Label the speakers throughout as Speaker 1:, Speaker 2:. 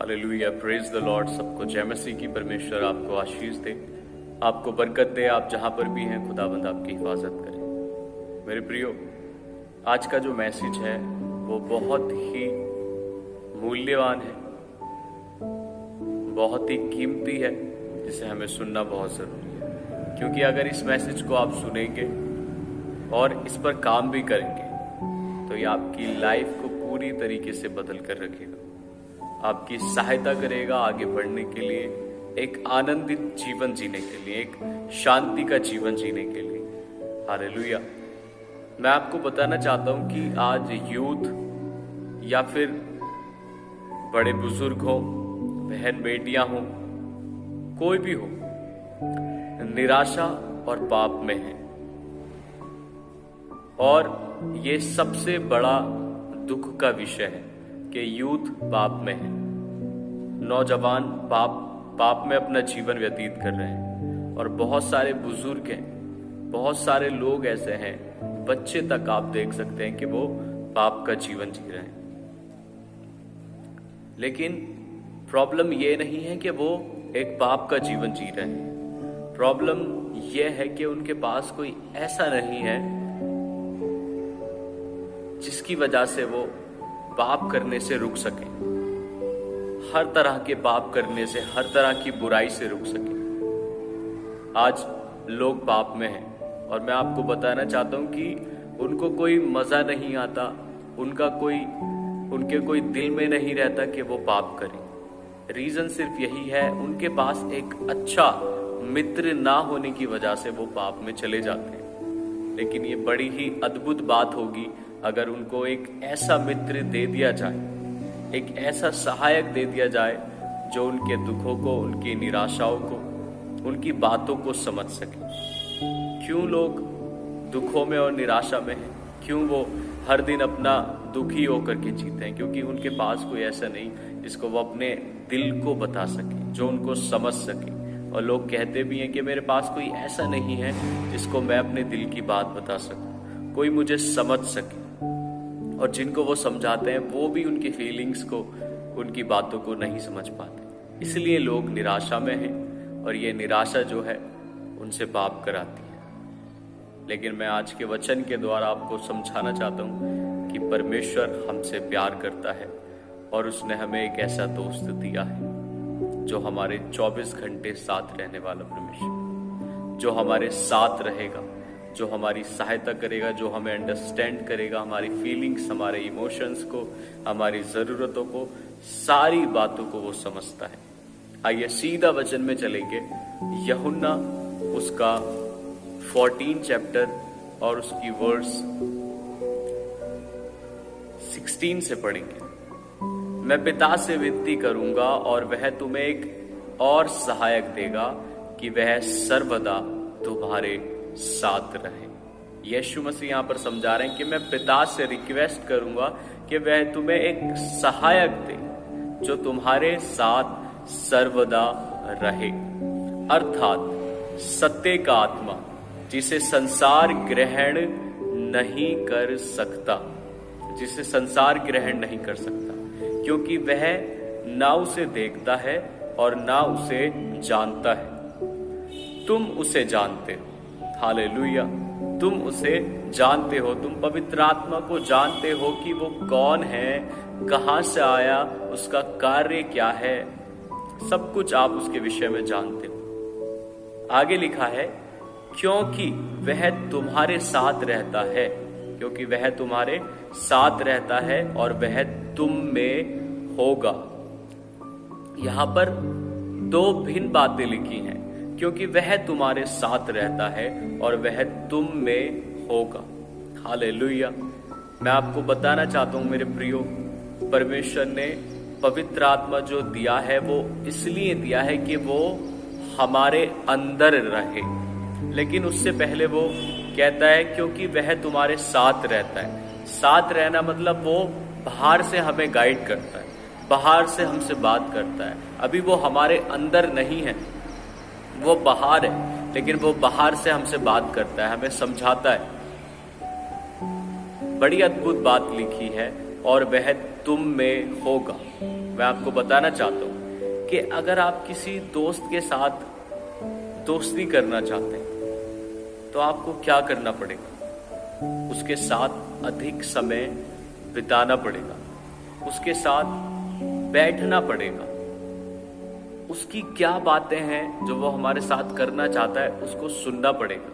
Speaker 1: Hallelujah, praise the Lord. सबको जय मसीह की। परमेश्वर आपको आशीष दे, आपको बरकत दे। आप जहां पर भी हैं, खुदाबंद आपकी हिफाजत करे। मेरे प्रियो, आज का जो मैसेज है वो बहुत ही मूल्यवान है, बहुत ही कीमती है, जिसे हमें सुनना बहुत जरूरी है। क्योंकि अगर इस मैसेज को आप सुनेंगे और इस पर काम भी करेंगे तो ये आपकी लाइफ को पूरी तरीके से बदल कर रखेगा, आपकी सहायता करेगा आगे बढ़ने के लिए, एक आनंदित जीवन जीने के लिए, एक शांति का जीवन जीने के लिए। हालेलुया। मैं आपको बताना चाहता हूं कि आज यूथ या फिर बड़े बुजुर्ग हो, बहन बेटियां हो, कोई भी हो, निराशा और पाप में है। और ये सबसे बड़ा दुख का विषय है कि यूथ पाप में है, नौजवान पाप में अपना जीवन व्यतीत कर रहे हैं। और बहुत सारे बुजुर्ग हैं, बहुत सारे लोग ऐसे हैं, बच्चे तक आप देख सकते हैं कि वो पाप का जीवन जी रहे हैं। लेकिन प्रॉब्लम ये नहीं है कि वो एक पाप का जीवन जी रहे हैं। प्रॉब्लम ये है कि उनके पास कोई ऐसा नहीं है जिसकी वजह से वो पाप करने से रुक सके, हर तरह के पाप करने से, हर तरह की बुराई से रुक सके। आज लोग पाप में हैं और मैं आपको बताना चाहता हूं कि उनको कोई मजा नहीं आता, उनके कोई दिल में नहीं रहता कि वो पाप करें। रीजन सिर्फ यही है, उनके पास एक अच्छा मित्र ना होने की वजह से वो पाप में चले जाते हैं। लेकिन ये बड़ी ही अद्भुत बात होगी अगर उनको एक ऐसा मित्र दे दिया जाए, एक ऐसा सहायक दे दिया जाए जो उनके दुखों को, उनकी निराशाओं को, उनकी बातों को समझ सके। क्यों लोग दुखों में और निराशा में हैं? क्यों वो हर दिन अपना दुखी होकर के जीते हैं? क्योंकि उनके पास कोई ऐसा नहीं जिसको वो अपने दिल को बता सके, जो उनको समझ सके। और लोग कहते भी हैं कि मेरे पास कोई ऐसा नहीं है जिसको मैं अपने दिल की बात बता सकूं, कोई मुझे समझ सके। और जिनको वो समझाते हैं वो भी उनकी फीलिंग्स को, उनकी बातों को नहीं समझ पाते। इसलिए लोग निराशा में हैं और ये निराशा जो है उनसे पाप कराती है। लेकिन मैं आज के वचन के द्वारा आपको समझाना चाहता हूँ कि परमेश्वर हमसे प्यार करता है और उसने हमें एक ऐसा दोस्त दिया है जो हमारे 24 घंटे साथ रहने वाला परमेश्वर, जो हमारे साथ रहेगा, जो हमारी सहायता करेगा, जो हमें अंडरस्टैंड करेगा, हमारी फीलिंग्स, हमारे इमोशंस को, हमारी ज़रूरतों को, सारी बातों को वो समझता है। आइए सीधा वचन में चलेंगे। यूहन्ना उसका 14 चैप्टर और उसकी वर्स 16 से पढ़ेंगे। मैं पिता से विनती करूंगा और वह तुम्हें एक और सहायक देगा कि वह सर्वदा तुम्हारे साथ रहे। यीशु मसीह यहां पर समझा रहे हैं कि मैं पिता से रिक्वेस्ट करूंगा कि वह तुम्हें एक सहायक दे जो तुम्हारे साथ सर्वदा रहे, अर्थात सत्य का आत्मा, जिसे संसार ग्रहण नहीं कर सकता, जिसे संसार ग्रहण नहीं कर सकता, क्योंकि वह ना उसे देखता है और ना उसे जानता है। तुम उसे जानते हो। हालेलुया। तुम उसे जानते हो, तुम पवित्र आत्मा को जानते हो कि वो कौन है, कहां से आया, उसका कार्य क्या है, सब कुछ आप उसके विषय में जानते हो। आगे लिखा है, क्योंकि वह तुम्हारे साथ रहता है, क्योंकि वह तुम्हारे साथ रहता है और वह तुम में होगा। यहां पर दो भिन्न बातें लिखी हैं, क्योंकि वह तुम्हारे साथ रहता है और वह तुम में होगा। हालेलुया। मैं आपको बताना चाहता हूं मेरे प्रियो, परमेश्वर ने पवित्र आत्मा जो दिया है वो इसलिए दिया है कि वो हमारे अंदर रहे। लेकिन उससे पहले वो कहता है क्योंकि वह तुम्हारे साथ रहता है। साथ रहना मतलब वो बाहर से हमें गाइड करता है, बाहर से हमसे बात करता है। अभी वो हमारे अंदर नहीं है, वो बाहर है, लेकिन वो बाहर से हमसे बात करता है, हमें समझाता है। बड़ी अद्भुत बात लिखी है और वह तुम में होगा। मैं आपको बताना चाहता हूं कि अगर आप किसी दोस्त के साथ दोस्ती करना चाहते हैं तो आपको क्या करना पड़ेगा? उसके साथ अधिक समय बिताना पड़ेगा, उसके साथ बैठना पड़ेगा, उसकी क्या बातें हैं जो वो हमारे साथ करना चाहता है उसको सुनना पड़ेगा।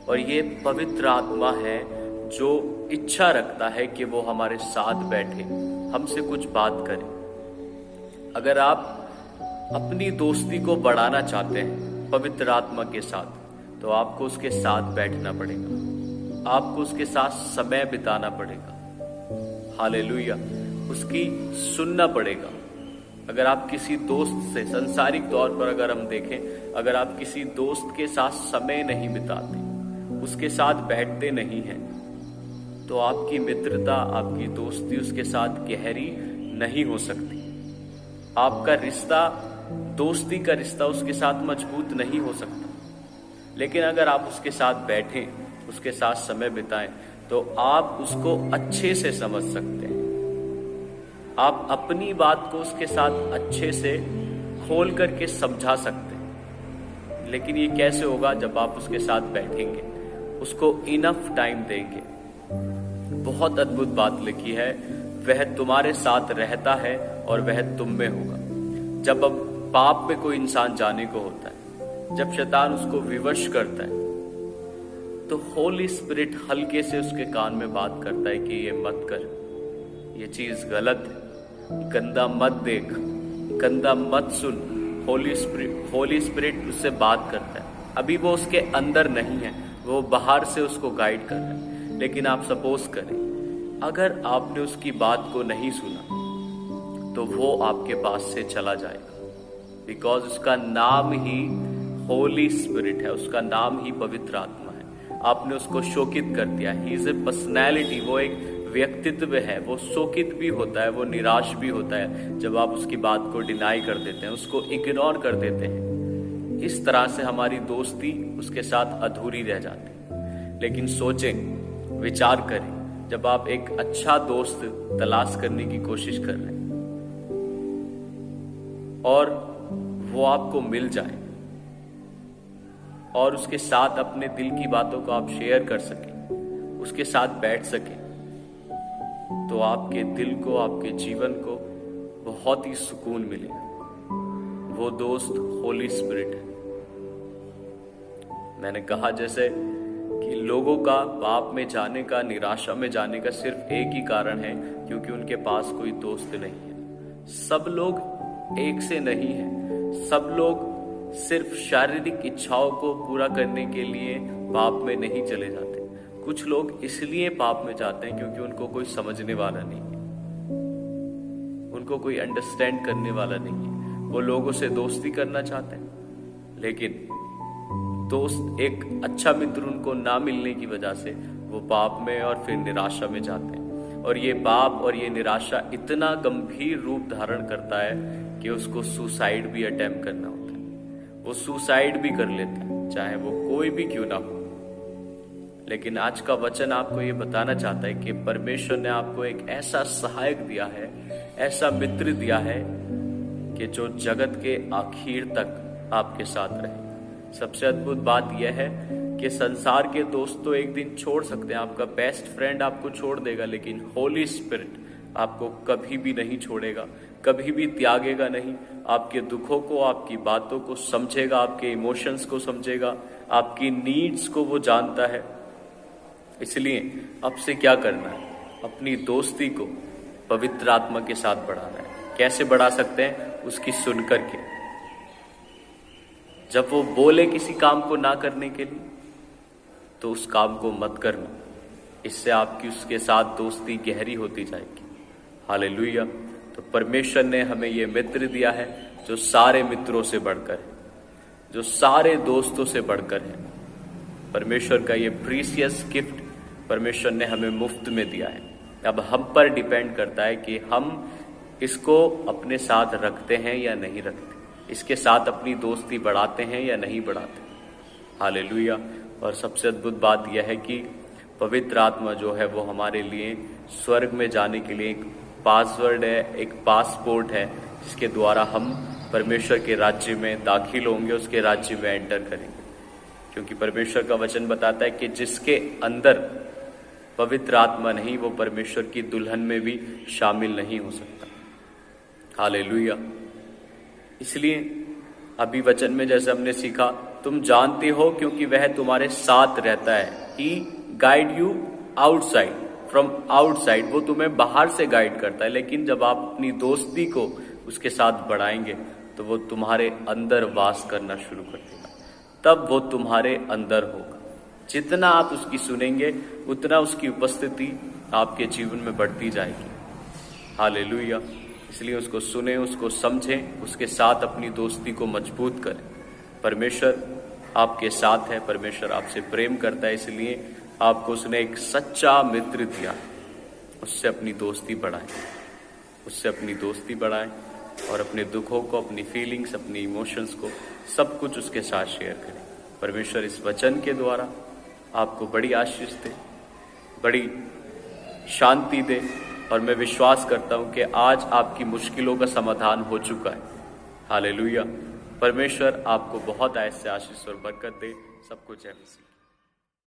Speaker 1: और ये पवित्र आत्मा है जो इच्छा रखता है कि वो हमारे साथ बैठे, हमसे कुछ बात करे। अगर आप अपनी दोस्ती को बढ़ाना चाहते हैं पवित्र आत्मा के साथ, तो आपको उसके साथ बैठना पड़ेगा, आपको उसके साथ समय बिताना पड़ेगा। हालेलुया, उसकी सुनना पड़ेगा। अगर आप किसी दोस्त से, सांसारिक तौर पर अगर हम देखें, अगर आप किसी दोस्त के साथ समय नहीं बिताते, उसके साथ बैठते नहीं हैं, तो आपकी मित्रता, आपकी दोस्ती उसके साथ गहरी नहीं हो सकती। आपका रिश्ता, दोस्ती का रिश्ता उसके साथ मजबूत नहीं हो सकता। लेकिन अगर आप उसके साथ बैठें, उसके साथ समय बिताएं, तो आप उसको अच्छे से समझ सकते हैं। आप अपनी बात को उसके साथ अच्छे से खोल करके समझा सकते हैं। लेकिन ये कैसे होगा? जब आप उसके साथ बैठेंगे, उसको इनफ टाइम देंगे। बहुत अद्भुत बात लिखी है, वह तुम्हारे साथ रहता है और वह तुम में होगा। जब अब पाप में कोई इंसान जाने को होता है, जब शैतान उसको विवश करता है, तो होली स्पिरिट हल्के से उसके कान में बात करता है कि ये मत कर, ये चीज गलत है, गंदा मत देख, गंदा मत सुन। होली स्पिरिट उससे बात करता है। अभी वो उसके अंदर नहीं है, वो बाहर से उसको गाइड कर रहा है। लेकिन आप सपोज करें, अगर आपने उसकी बात को नहीं सुना, तो वो आपके पास से चला जाएगा। बिकॉज उसका नाम ही होली स्पिरिट है, उसका नाम ही पवित्र आत्मा है। आपने उसको शोकित कर दिया। ही इज ए पर्सनैलिटी, वो एक व्यक्तित्व है। वो शोकित भी होता है, वो निराश भी होता है जब आप उसकी बात को डिनाई कर देते हैं, उसको इग्नोर कर देते हैं। इस तरह से हमारी दोस्ती उसके साथ अधूरी रह जाती है। लेकिन सोचें, विचार करें, जब आप एक अच्छा दोस्त तलाश करने की कोशिश कर रहे हैं और वो आपको मिल जाए और उसके साथ अपने दिल की बातों को आप शेयर कर सकें, उसके साथ बैठ सकें, तो आपके दिल को, आपके जीवन को बहुत ही सुकून मिलेगा। वो दोस्त होली स्पिरिट है। मैंने कहा जैसे कि लोगों का पाप में जाने का, निराशा में जाने का सिर्फ एक ही कारण है, क्योंकि उनके पास कोई दोस्त नहीं है। सब लोग एक से नहीं है। सब लोग सिर्फ शारीरिक इच्छाओं को पूरा करने के लिए पाप में नहीं चले जाते। कुछ लोग इसलिए पाप में जाते हैं क्योंकि उनको कोई समझने वाला नहीं है, उनको कोई अंडरस्टैंड करने वाला नहीं है। वो लोगों से दोस्ती करना चाहते हैं, लेकिन दोस्त, एक अच्छा मित्र उनको ना मिलने की वजह से वो पाप में और फिर निराशा में जाते हैं। और ये पाप और ये निराशा इतना गंभीर रूप धारण करता है कि उसको सुसाइड भी अटेम्प्ट करना होता है। वो सुसाइड भी कर लेता है, चाहे वो कोई भी क्यों ना हो। लेकिन आज का वचन आपको ये बताना चाहता है कि परमेश्वर ने आपको एक ऐसा सहायक दिया है, ऐसा मित्र दिया है कि जो जगत के आखिर तक आपके साथ रहे। सबसे अद्भुत बात यह है कि संसार के दोस्त तो एक दिन छोड़ सकते हैं, आपका बेस्ट फ्रेंड आपको छोड़ देगा, लेकिन होली स्पिरिट आपको कभी भी नहीं छोड़ेगा, कभी भी त्यागेगा नहीं। आपके दुखों को, आपकी बातों को समझेगा, आपके इमोशंस को समझेगा, आपकी नीड्स को वो जानता है। इसलिए अब से क्या करना है? अपनी दोस्ती को पवित्र आत्मा के साथ बढ़ाना है। कैसे बढ़ा सकते हैं? उसकी सुन करके। जब वो बोले किसी काम को ना करने के लिए, तो उस काम को मत करना। इससे आपकी उसके साथ दोस्ती गहरी होती जाएगी। हालेलुया। तो परमेश्वर ने हमें ये मित्र दिया है जो सारे मित्रों से बढ़कर है, जो सारे दोस्तों से बढ़कर है। परमेश्वर का ये प्रीसियस गिफ्ट परमेश्वर ने हमें मुफ्त में दिया है। अब हम पर डिपेंड करता है कि हम इसको अपने साथ रखते हैं या नहीं रखते, इसके साथ अपनी दोस्ती बढ़ाते हैं या नहीं बढ़ाते। हालेलुया। और सबसे अद्भुत बात यह है कि पवित्र आत्मा जो है वो हमारे लिए स्वर्ग में जाने के लिए एक पासवर्ड है, एक पासपोर्ट है, जिसके द्वारा हम परमेश्वर के राज्य में दाखिल होंगे, उसके राज्य में एंटर करेंगे। क्योंकि परमेश्वर का वचन बताता है कि जिसके अंदर पवित्र आत्मा नहीं, वो परमेश्वर की दुल्हन में भी शामिल नहीं हो सकता। हालेलुया। इसलिए अभी वचन में जैसे हमने सीखा, तुम जानते हो क्योंकि वह तुम्हारे साथ रहता है। He guide you outside, from outside, वो तुम्हें बाहर से गाइड करता है, लेकिन जब आप अपनी दोस्ती को उसके साथ बढ़ाएंगे तो वो तुम्हारे अंदर वास करना शुरू कर देगा, तब वो तुम्हारे अंदर होगा। जितना आप उसकी सुनेंगे उतना उसकी उपस्थिति आपके जीवन में बढ़ती जाएगी। हालेलुया। इसलिए उसको सुने, उसको समझें, उसके साथ अपनी दोस्ती को मजबूत करें। परमेश्वर आपके साथ है, परमेश्वर आपसे प्रेम करता है, इसलिए आपको उसने एक सच्चा मित्र दिया। उससे अपनी दोस्ती बढ़ाएं, उससे अपनी दोस्ती बढ़ाएं और अपने दुखों को, अपनी फीलिंग्स, अपनी इमोशंस को, सब कुछ उसके साथ शेयर करें। परमेश्वर इस वचन के द्वारा आपको बड़ी आशीष दे, बड़ी शांति दे, और मैं विश्वास करता हूं कि आज आपकी मुश्किलों का समाधान हो चुका है। हालेलुया। परमेश्वर आपको बहुत ऐसे आशीष और बरकत दे। सबको जय मसीह।